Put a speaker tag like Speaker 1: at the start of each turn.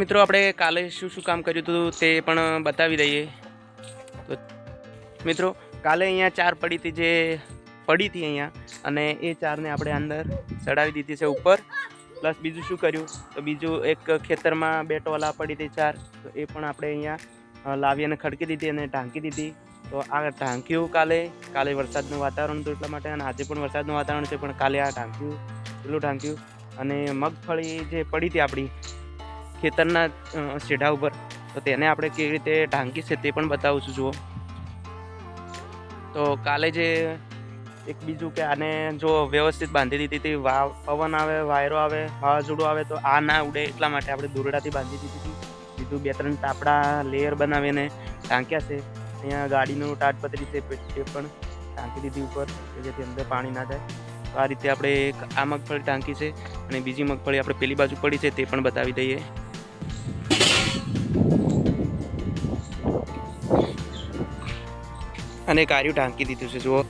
Speaker 1: મિત્રો આપણે કાલે શું કામ કર્યું હતું તે પણ બતાવી દઈએ. તો મિત્રો કાલે અહીંયા ચાર પડી હતી, જે પડી હતી અહીંયા, અને એ ચારને આપણે અંદર ચડાવી દીધી છે ઉપર. પ્લસ બીજું શું કર્યું તો બીજું એક ખેતરમાં બે ટોલા પડી હતી ચાર, તો એ પણ આપણે અહીંયા લાવી અને ખડકી દીધી અને ઢાંકી દીધી. તો આ ઢાંક્યું કાલે વરસાદનું વાતાવરણ હતું એટલા માટે, અને આજે પણ વરસાદનું વાતાવરણ છે, પણ કાલે આ ઢાંક્યું પેલું ઢાંક્યું. અને મગફળી જે પડી હતી આપણી ખેતરના શેઢા ઉપર, તો તેને આપણે કેવી રીતે ઢાંકી છે તે પણ બતાવું છું. જુઓ, તો કાલે જે એક બીજું કે આને જો વ્યવસ્થિત બાંધી દીધી હતી, પવન આવે, વાયરો આવે, વાવાઝોડું આવે તો આ ના ઉડે એટલા માટે આપણે દોરડાથી બાંધી દીધી હતી. બીજું 2-3 તાપડા લેયર બનાવીને ઢાંક્યા છે. અહીંયા ગાડીનું તાડપત્રી છે તે પણ ઢાંકી દીધી ઉપર, કે જેથી અંદર પાણી ના જાય. તો આ રીતે આપણે આ મગફળી ઢાંકી છે, અને બીજી મગફળી આપણે પેલી બાજુ પડી છે તે પણ બતાવી દઈએ. અને કાર્યું ઢાંકી દીધું છે. જુઓ,